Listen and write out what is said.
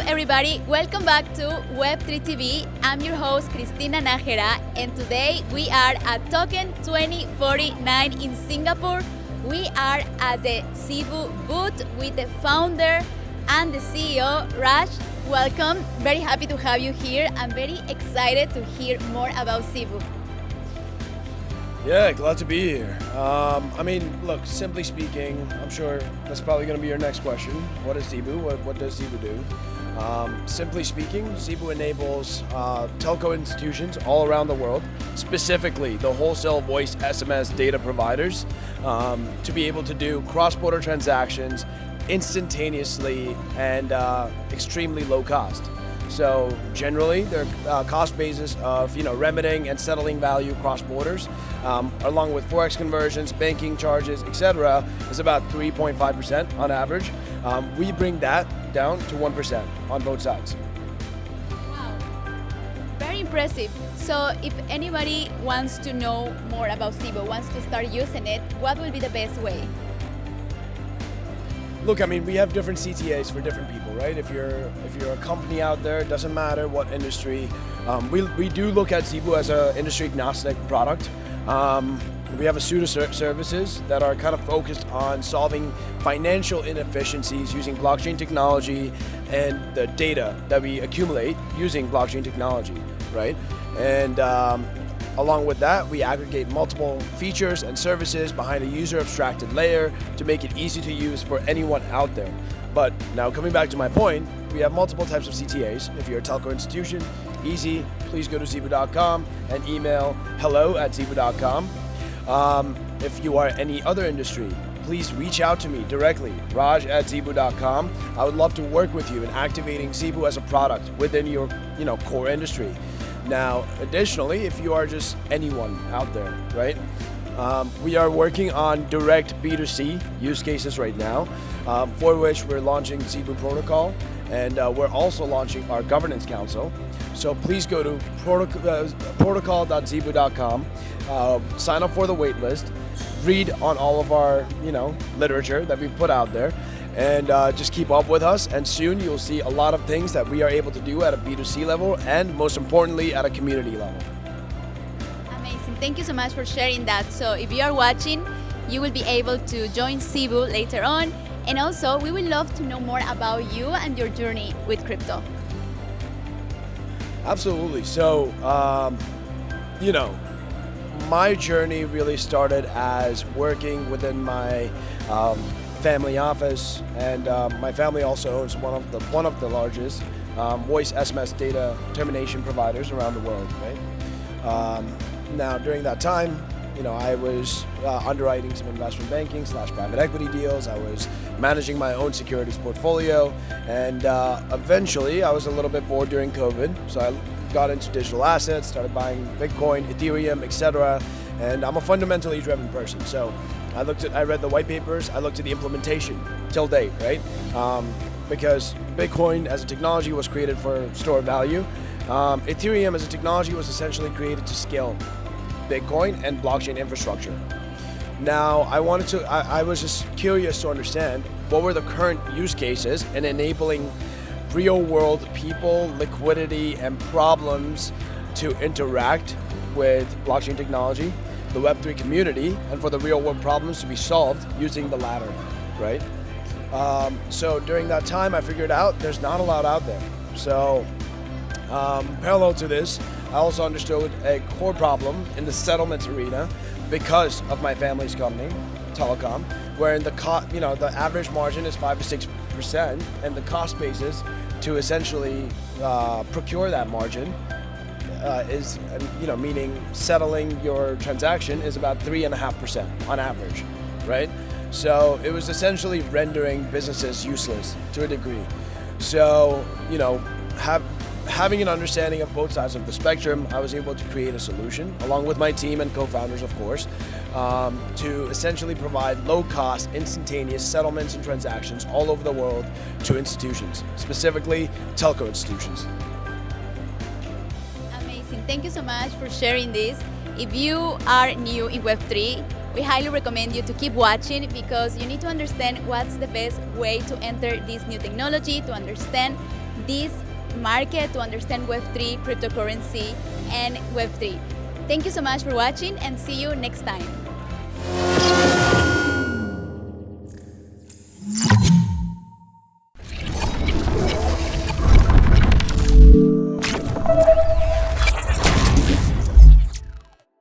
everybody, welcome back to Web3 TV. I'm your host Cristina Nájera, and today we are at TOKEN2049 in Singapore. We are at the Zeebu booth with the founder and the CEO, Raj. Welcome, very happy to have you here. I'm very excited to hear more about Zeebu. Yeah, glad to be here. Look, simply speaking, I'm sure that's probably going to be your next question. What is Zeebu? What does Zeebu do? Simply speaking, Zeebu enables telco institutions all around the world, specifically the wholesale voice SMS data providers, to be able to do cross-border transactions instantaneously and extremely low cost. So generally, their cost basis of remitting and settling value across borders, along with forex conversions, banking charges, etc., is about 3.5% on average. We bring that down to 1% on both sides. Wow, very impressive. So if anybody wants to know more about Zeebu, wants to start using it, what will be the best way? Look, we have different CTAs for different people, right? If you're a company out there, it doesn't matter what industry. We do look at Zeebu as an industry agnostic product. We have a suite of services that are kind of focused on solving financial inefficiencies using blockchain technology and the data that we accumulate using blockchain technology, right? And along with that, we aggregate multiple features and services behind a user abstracted layer to make it easy to use for anyone out there. But now coming back to my point, we have multiple types of CTAs. If you're a telco institution, easy, please go to zeebu.com and email hello@zeebu.com. If you are any other industry, please reach out to me directly, raj@zeebu.com. I would love to work with you in activating Zeebu as a product within your core industry. Now, additionally, if you are just anyone out there, right? We are working on direct B2C use cases right now, for which we're launching Zeebu Protocol, and we're also launching our governance council. So please go to protocol.zeebu.com, sign up for the waitlist, read on all of our literature that we've put out there, and just keep up with us, and soon you'll see a lot of things that we are able to do at a B2C level, and most importantly at a community level. Amazing, thank you so much for sharing that. So if you are watching, you will be able to join Zeebu later on, and also we would love to know more about you and your journey with crypto. Absolutely. So, my journey really started as working within my family office, and my family also owns one of the largest voice SMS data termination providers around the world, right? Now, during that time, I was underwriting some investment banking / private equity deals. I was managing my own securities portfolio, and eventually I was a little bit bored during COVID, so I got into digital assets, started buying Bitcoin, Ethereum, etc. And I'm a fundamentally driven person, so I read the white papers, I looked at the implementation till date, right? Because Bitcoin as a technology was created for store value. Ethereum as a technology was essentially created to scale Bitcoin and blockchain infrastructure. Now, I was just curious to understand what were the current use cases in enabling real world people, liquidity, and problems to interact with blockchain technology, the Web3 community, and for the real world problems to be solved using the latter, right? So during that time, I figured out there's not a lot out there. So parallel to this, I also understood a core problem in the settlements arena because of my family's company, telecom, wherein the average margin is 5 to 6%, and the cost basis to essentially procure that margin is, meaning settling your transaction is about 3.5% on average, right? So it was essentially rendering businesses useless to a degree. So, having an understanding of both sides of the spectrum, I was able to create a solution, along with my team and co-founders, of course, to essentially provide low-cost, instantaneous settlements and transactions all over the world to institutions, specifically telco institutions. Amazing. Thank you so much for sharing this. If you are new in Web3, we highly recommend you to keep watching, because you need to understand what's the best way to enter this new technology, to understand this market, to understand Web3, cryptocurrency, and Web3. Thank you so much for watching, and see you next time.